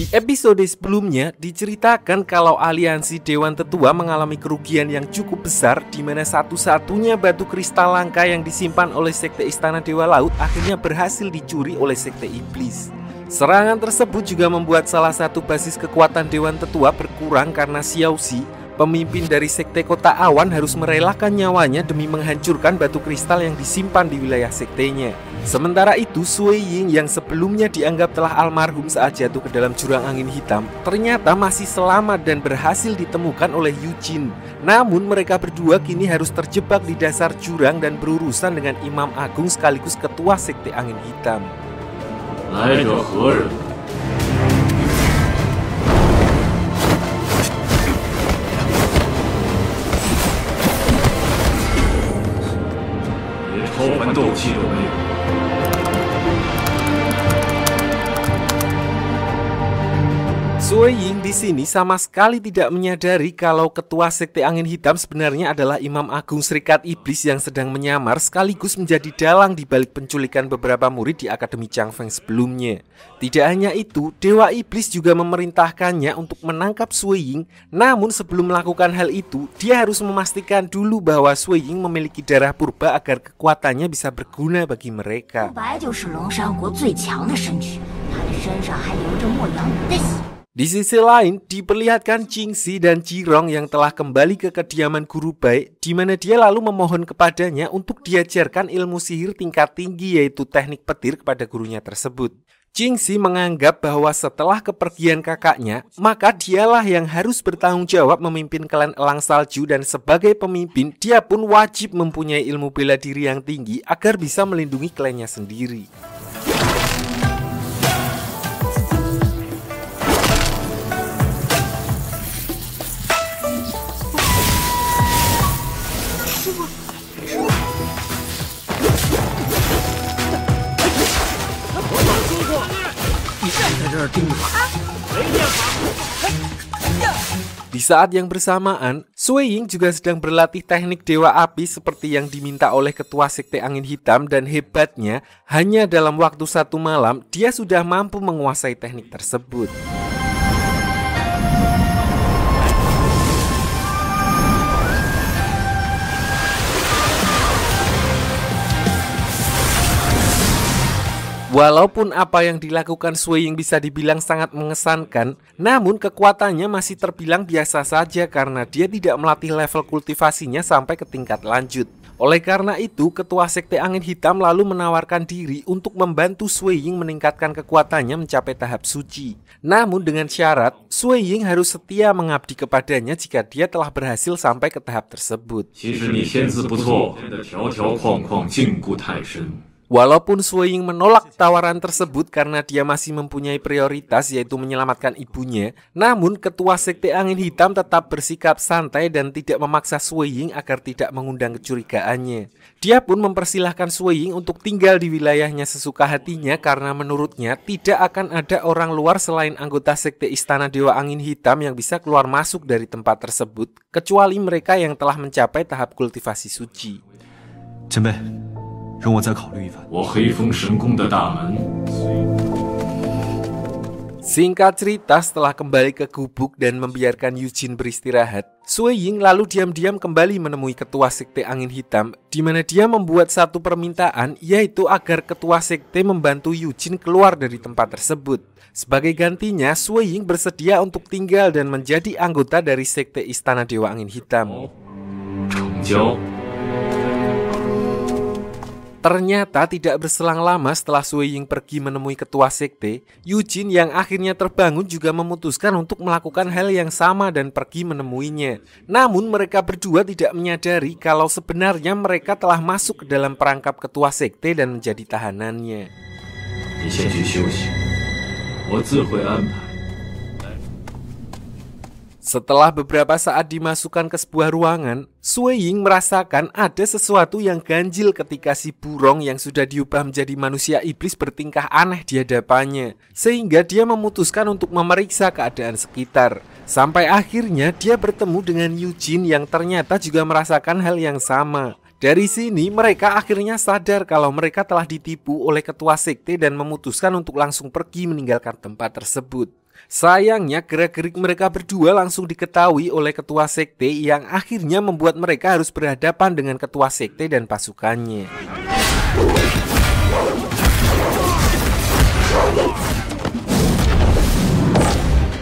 Di episode sebelumnya diceritakan kalau aliansi Dewan Tetua mengalami kerugian yang cukup besar, di mana satu-satunya batu kristal langka yang disimpan oleh Sekte Istana Dewa Laut akhirnya berhasil dicuri oleh Sekte Iblis. Serangan tersebut juga membuat salah satu basis kekuatan Dewan Tetua berkurang karena Xiao Xi, pemimpin dari Sekte Kota Awan, harus merelakan nyawanya demi menghancurkan batu kristal yang disimpan di wilayah sektenya. Sementara itu, Sui Ying yang sebelumnya dianggap telah almarhum saat jatuh ke dalam jurang angin hitam, ternyata masih selamat dan berhasil ditemukan oleh Yu Jin. Namun mereka berdua kini harus terjebak di dasar jurang dan berurusan dengan Imam Agung sekaligus ketua Sekte Angin Hitam. Sui Ying di sini sama sekali tidak menyadari kalau ketua Sekte Angin Hitam sebenarnya adalah Imam Agung Serikat Iblis yang sedang menyamar sekaligus menjadi dalang di balik penculikan beberapa murid di Akademi Changfeng sebelumnya. Tidak hanya itu, Dewa Iblis juga memerintahkannya untuk menangkap Sui Ying. Namun sebelum melakukan hal itu, dia harus memastikan dulu bahwa Sui Ying memiliki darah purba agar kekuatannya bisa berguna bagi mereka. Di sisi lain, diperlihatkan Qingxi dan Jirong yang telah kembali ke kediaman Guru Bai, di mana dia lalu memohon kepadanya untuk diajarkan ilmu sihir tingkat tinggi, yaitu teknik petir, kepada gurunya tersebut. Qingxi menganggap bahwa setelah kepergian kakaknya, maka dialah yang harus bertanggung jawab memimpin klan Elang Salju, dan sebagai pemimpin, dia pun wajib mempunyai ilmu bela diri yang tinggi agar bisa melindungi klannya sendiri. Di saat yang bersamaan, Sui Ying juga sedang berlatih teknik Dewa Api seperti yang diminta oleh ketua Sekte Angin Hitam, dan hebatnya, hanya dalam waktu 1 malam, dia sudah mampu menguasai teknik tersebut. Walaupun apa yang dilakukan Sui Ying bisa dibilang sangat mengesankan, namun kekuatannya masih terbilang biasa saja karena dia tidak melatih level kultivasinya sampai ke tingkat lanjut. Oleh karena itu, ketua Sekte Angin Hitam lalu menawarkan diri untuk membantu Sui Ying meningkatkan kekuatannya mencapai tahap suci. Namun dengan syarat, Sui Ying harus setia mengabdi kepadanya jika dia telah berhasil sampai ke tahap tersebut. Walaupun Sui Ying menolak tawaran tersebut karena dia masih mempunyai prioritas, yaitu menyelamatkan ibunya, namun ketua Sekte Angin Hitam tetap bersikap santai dan tidak memaksa Sui Ying agar tidak mengundang kecurigaannya. Dia pun mempersilahkan Sui Ying untuk tinggal di wilayahnya sesuka hatinya karena menurutnya tidak akan ada orang luar selain anggota Sekte Istana Dewa Angin Hitam yang bisa keluar masuk dari tempat tersebut, kecuali mereka yang telah mencapai tahap kultivasi suci. Singkat cerita, setelah kembali ke gubuk dan membiarkan Yu Jin beristirahat, Sui Ying lalu diam-diam kembali menemui ketua Sekte Angin Hitam, di mana dia membuat satu permintaan, yaitu agar ketua Sekte membantu Yu Jin keluar dari tempat tersebut. Sebagai gantinya, Sui Ying bersedia untuk tinggal dan menjadi anggota dari Sekte Istana Dewa Angin Hitam. Ternyata tidak berselang lama setelah Sui Ying pergi menemui ketua sekte, Yu Jin yang akhirnya terbangun juga memutuskan untuk melakukan hal yang sama dan pergi menemuinya. Namun mereka berdua tidak menyadari kalau sebenarnya mereka telah masuk ke dalam perangkap ketua sekte dan menjadi tahanannya. Setelah beberapa saat dimasukkan ke sebuah ruangan, Sui Ying merasakan ada sesuatu yang ganjil ketika si burung yang sudah diubah menjadi manusia iblis bertingkah aneh di hadapannya. Sehingga dia memutuskan untuk memeriksa keadaan sekitar. Sampai akhirnya dia bertemu dengan Yu Jin yang ternyata juga merasakan hal yang sama. Dari sini mereka akhirnya sadar kalau mereka telah ditipu oleh ketua sekte dan memutuskan untuk langsung pergi meninggalkan tempat tersebut. Sayangnya gerak-gerik mereka berdua langsung diketahui oleh ketua sekte yang akhirnya membuat mereka harus berhadapan dengan ketua sekte dan pasukannya.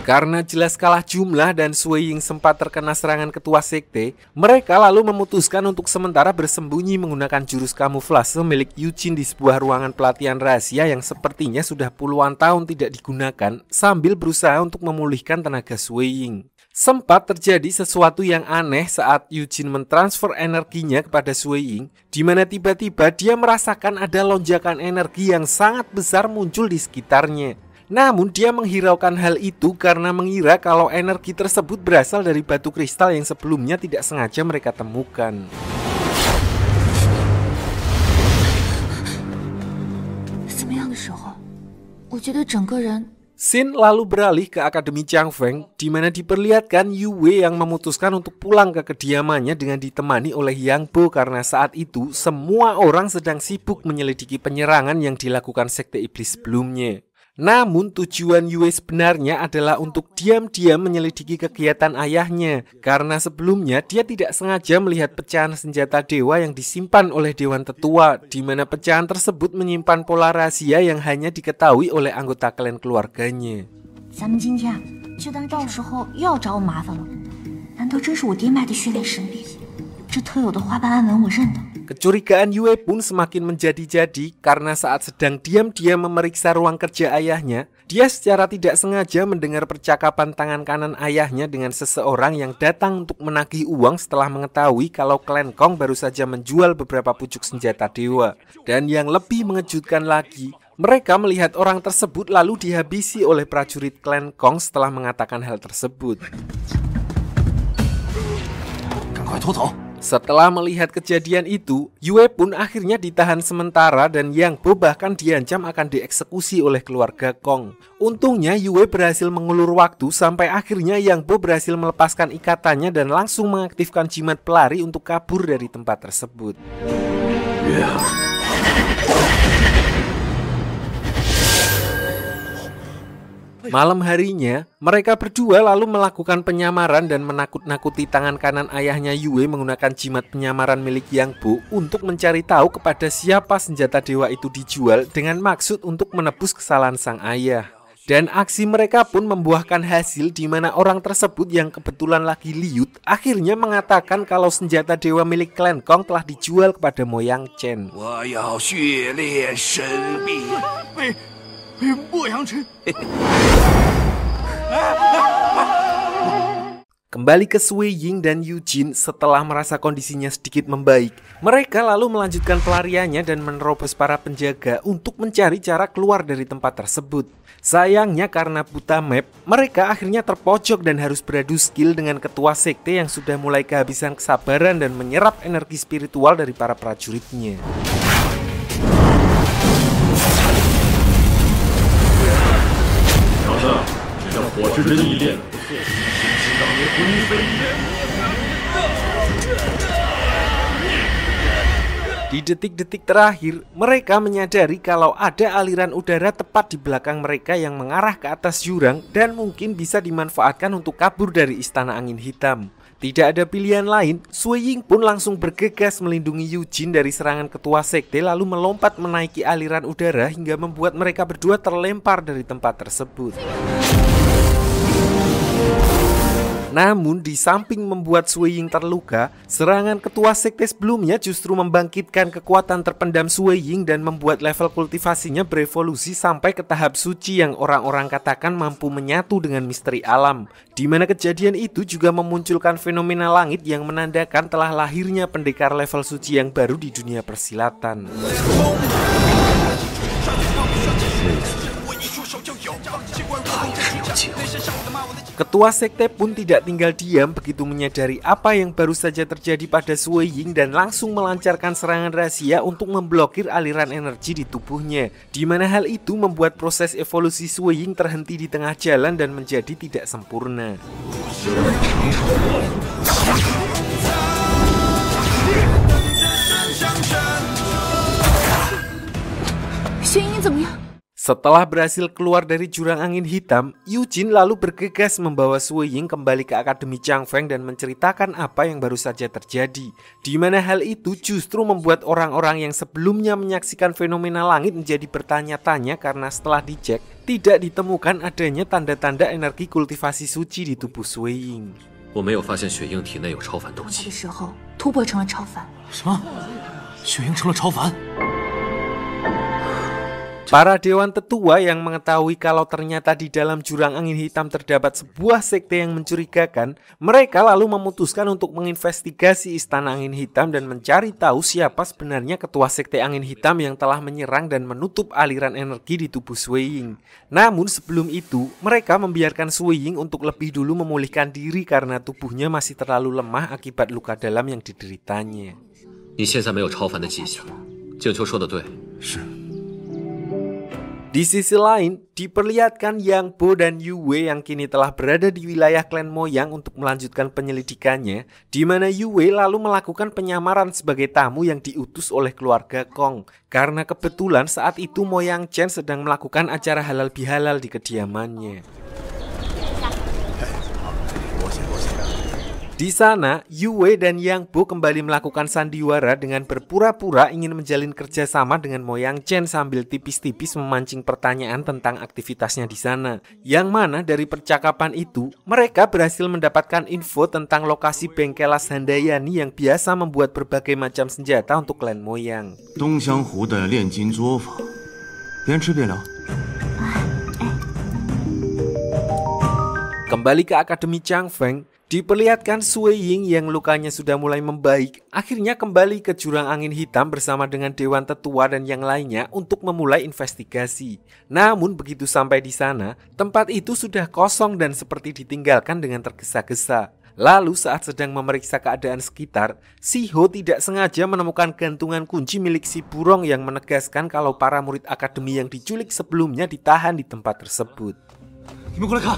Karena jelas kalah jumlah dan Sui Ying sempat terkena serangan ketua sekte, mereka lalu memutuskan untuk sementara bersembunyi menggunakan jurus kamuflase milik Yujin di sebuah ruangan pelatihan rahasia yang sepertinya sudah puluhan tahun tidak digunakan, sambil berusaha untuk memulihkan tenaga Sui Ying. Sempat terjadi sesuatu yang aneh saat Yujin mentransfer energinya kepada Sui Ying, di mana tiba-tiba dia merasakan ada lonjakan energi yang sangat besar muncul di sekitarnya. Namun dia menghiraukan hal itu karena mengira kalau energi tersebut berasal dari batu kristal yang sebelumnya tidak sengaja mereka temukan. Scene lalu beralih ke Akademi Changfeng, di mana diperlihatkan Yu Wei yang memutuskan untuk pulang ke kediamannya dengan ditemani oleh Yang Bo karena saat itu semua orang sedang sibuk menyelidiki penyerangan yang dilakukan Sekte Iblis sebelumnya. Namun tujuan Yue sebenarnya adalah untuk diam-diam menyelidiki kegiatan ayahnya, karena sebelumnya dia tidak sengaja melihat pecahan senjata dewa yang disimpan oleh Dewan Tetua, di mana pecahan tersebut menyimpan pola rahasia yang hanya diketahui oleh anggota klan keluarganya. Kecurigaan Yue pun semakin menjadi-jadi karena saat sedang diam-diam memeriksa ruang kerja ayahnya, dia secara tidak sengaja mendengar percakapan tangan kanan ayahnya dengan seseorang yang datang untuk menagih uang setelah mengetahui kalau klan Kong baru saja menjual beberapa pucuk senjata dewa. Dan yang lebih mengejutkan lagi, mereka melihat orang tersebut lalu dihabisi oleh prajurit klan Kong setelah mengatakan hal tersebut. Setelah melihat kejadian itu, Yue pun akhirnya ditahan sementara dan Yang Bo bahkan diancam akan dieksekusi oleh keluarga Kong. Untungnya Yue berhasil mengulur waktu sampai akhirnya Yang Bo berhasil melepaskan ikatannya dan langsung mengaktifkan jimat pelari untuk kabur dari tempat tersebut. Malam harinya, mereka berdua lalu melakukan penyamaran dan menakut-nakuti tangan kanan ayahnya Yue menggunakan jimat penyamaran milik Yang Bo untuk mencari tahu kepada siapa senjata dewa itu dijual dengan maksud untuk menebus kesalahan sang ayah. Dan aksi mereka pun membuahkan hasil di mana orang tersebut yang kebetulan lagi liut akhirnya mengatakan kalau senjata dewa milik klan Kong telah dijual kepada Moyang Chen. Kembali ke Sui Ying dan Yujin setelah merasa kondisinya sedikit membaik, mereka lalu melanjutkan pelariannya dan menerobos para penjaga untuk mencari cara keluar dari tempat tersebut. Sayangnya karena buta map, mereka akhirnya terpojok dan harus beradu skill dengan ketua sekte yang sudah mulai kehabisan kesabaran dan menyerap energi spiritual dari para prajuritnya. Di detik-detik terakhir, mereka menyadari kalau ada aliran udara tepat di belakang mereka yang mengarah ke atas jurang dan mungkin bisa dimanfaatkan untuk kabur dari Istana Angin Hitam. Tidak ada pilihan lain, Sui Ying pun langsung bergegas melindungi Yujin dari serangan ketua sekte lalu melompat menaiki aliran udara hingga membuat mereka berdua terlempar dari tempat tersebut. Namun di samping membuat Sui Ying terluka, serangan ketua sekte sebelumnya justru membangkitkan kekuatan terpendam Sui Ying dan membuat level kultivasinya berevolusi sampai ke tahap suci yang orang-orang katakan mampu menyatu dengan misteri alam. Di mana kejadian itu juga memunculkan fenomena langit yang menandakan telah lahirnya pendekar level suci yang baru di dunia persilatan. Ketua sekte pun tidak tinggal diam begitu menyadari apa yang baru saja terjadi pada Sui Ying dan langsung melancarkan serangan rahasia untuk memblokir aliran energi di tubuhnya, di mana hal itu membuat proses evolusi Sui Ying terhenti di tengah jalan dan menjadi tidak sempurna. Setelah berhasil keluar dari jurang angin hitam, Eugene lalu bergegas membawa Sui Ying kembali ke Akademi Changfeng dan menceritakan apa yang baru saja terjadi. Di mana hal itu justru membuat orang-orang yang sebelumnya menyaksikan fenomena langit menjadi bertanya-tanya karena setelah dicek, tidak ditemukan adanya tanda-tanda energi kultivasi suci di tubuh Sui Ying. 我没有发现雪鹰体内有超凡斗气。的时候突破成了超凡。什么？雪鹰成了超凡？ Para dewan tetua yang mengetahui kalau ternyata di dalam jurang angin hitam terdapat sebuah sekte yang mencurigakan, mereka lalu memutuskan untuk menginvestigasi istana angin hitam dan mencari tahu siapa sebenarnya ketua sekte angin hitam yang telah menyerang dan menutup aliran energi di tubuh Sui Ying. Namun sebelum itu, mereka membiarkan Sui Ying untuk lebih dulu memulihkan diri karena tubuhnya masih terlalu lemah akibat luka dalam yang dideritanya. 你现在没有超凡的迹象，静秋说的对。是。 Di sisi lain, diperlihatkan Yang Bo dan Yu Wei yang kini telah berada di wilayah klan Moyang untuk melanjutkan penyelidikannya, di mana Yu Wei lalu melakukan penyamaran sebagai tamu yang diutus oleh keluarga Kong. Karena kebetulan saat itu Moyang Chen sedang melakukan acara halal bihalal di kediamannya. Di sana, Yu Wei dan Yang Bo kembali melakukan sandiwara dengan berpura-pura ingin menjalin kerjasama dengan Moyang Chen sambil tipis-tipis memancing pertanyaan tentang aktivitasnya di sana. Yang mana dari percakapan itu, mereka berhasil mendapatkan info tentang lokasi bengkelas Handayani yang biasa membuat berbagai macam senjata untuk klan Moyang. 东乡湖的炼金作坊，边吃边聊。 Kembali ke Akademi Changfeng, diperlihatkan Sui Ying yang lukanya sudah mulai membaik, akhirnya kembali ke jurang angin hitam bersama dengan dewan tetua dan yang lainnya untuk memulai investigasi. Namun begitu sampai di sana, tempat itu sudah kosong dan seperti ditinggalkan dengan tergesa-gesa. Lalu saat sedang memeriksa keadaan sekitar, Si Ho tidak sengaja menemukan gantungan kunci milik si burong yang menegaskan kalau para murid akademi yang diculik sebelumnya ditahan di tempat tersebut. 你们过来看，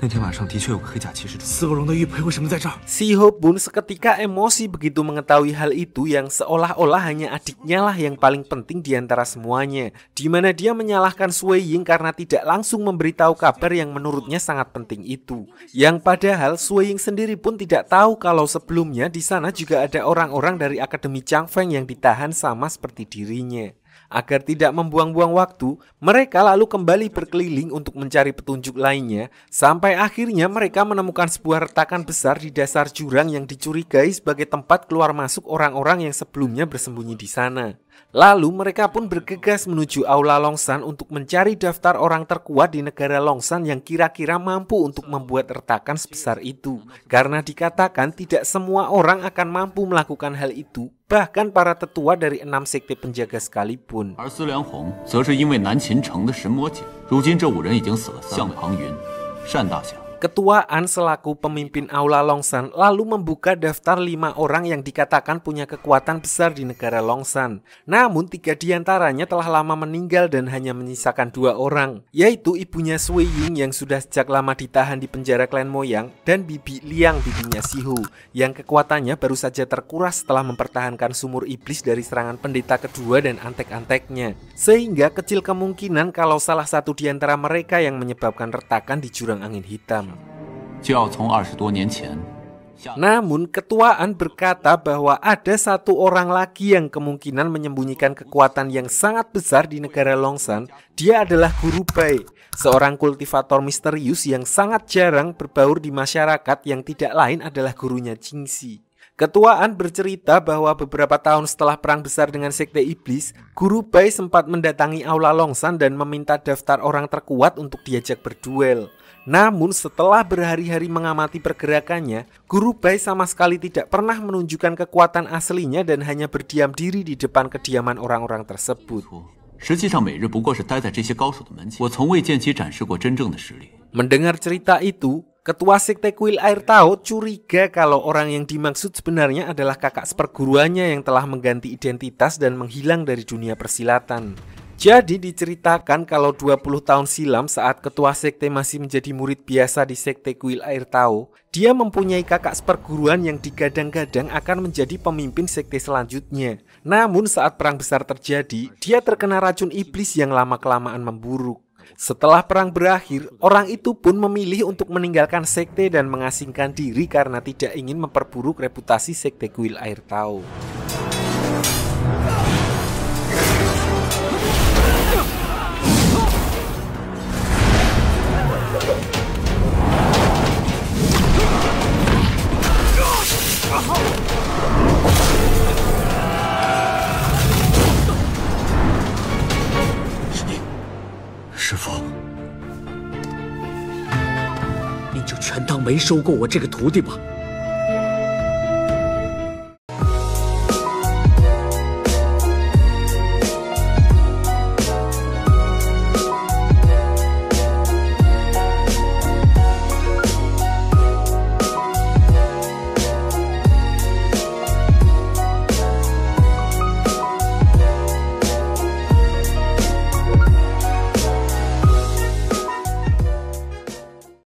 那天晚上的确有个黑甲骑士，四个龙的玉佩为什么在这儿？ Si Ho pun seketika emosi begitu mengetahui hal itu yang seolah-olah hanya adiknya lah yang paling penting di antara semuanya, di mana dia menyalahkan Sui Ying karena tidak langsung memberitahu kabar yang menurutnya sangat penting itu. Yang padahal Sui Ying sendiri pun tidak tahu kalau sebelumnya di sana juga ada orang-orang dari Akademi Changfeng yang ditahan sama seperti dirinya. Agar tidak membuang-buang waktu, mereka lalu kembali berkeliling untuk mencari petunjuk lainnya, sampai akhirnya mereka menemukan sebuah retakan besar di dasar jurang yang dicurigai sebagai tempat keluar masuk orang-orang yang sebelumnya bersembunyi di sana. Lalu mereka pun bergegas menuju Aula Longsan untuk mencari daftar orang terkuat di negara Longsan yang kira-kira mampu untuk membuat retakan sebesar itu. Karena dikatakan tidak semua orang akan mampu melakukan hal itu, bahkan para tetua dari 6 sekte penjaga sekalipun. 而司良红则是因为南秦城的神魔解，如今这5人已经死了。向庞云、单大侠。 Ketua An selaku pemimpin Aula Longsan lalu membuka daftar 5 orang yang dikatakan punya kekuatan besar di negara Longsan. Namun 3 diantaranya telah lama meninggal dan hanya menyisakan 2 orang, yaitu ibunya Sui Ying yang sudah sejak lama ditahan di penjara klan Moyang dan Bibi Liang, bibinya Si Ho, yang kekuatannya baru saja terkuras setelah mempertahankan sumur iblis dari serangan pendeta kedua dan antek-anteknya. Sehingga kecil kemungkinan kalau salah satu di antara mereka yang menyebabkan retakan di jurang angin hitam. 就要从20多年前。 Namun ketuaan berkata bahwa ada 1 orang lagi yang kemungkinan menyembunyikan kekuatan yang sangat besar di negara Longsan. Dia adalah Guru Bai, seorang kultivator misterius yang sangat jarang berbaur di masyarakat yang tidak lain adalah gurunya Jingxi. Ketuaan bercerita bahwa beberapa tahun setelah perang besar dengan Sekte Iblis, Guru Bai sempat mendatangi Aula Longsan dan meminta daftar orang terkuat untuk diajak berduel. Namun setelah berhari-hari mengamati pergerakannya, Guru Bai sama sekali tidak pernah menunjukkan kekuatan aslinya dan hanya berdiam diri di depan kediaman orang-orang tersebut. 实际上每日不过是待在这些高手的门前，我从未见其展示过真正的实力。 Mendengar cerita itu, Ketua Sekte Kuil Air Tao curiga kalau orang yang dimaksud sebenarnya adalah kakak seperguruannya yang telah mengganti identitas dan menghilang dari dunia persilatan. Jadi diceritakan kalau 20 tahun silam saat ketua sekte masih menjadi murid biasa di sekte Kuil Air Tao, dia mempunyai kakak seperguruan yang digadang-gadang akan menjadi pemimpin sekte selanjutnya. Namun saat perang besar terjadi, dia terkena racun iblis yang lama-kelamaan memburuk. Setelah perang berakhir, orang itu pun memilih untuk meninggalkan sekte dan mengasingkan diri karena tidak ingin memperburuk reputasi sekte Kuil Air Tao.师父，你就全当没收过我这个徒弟吧。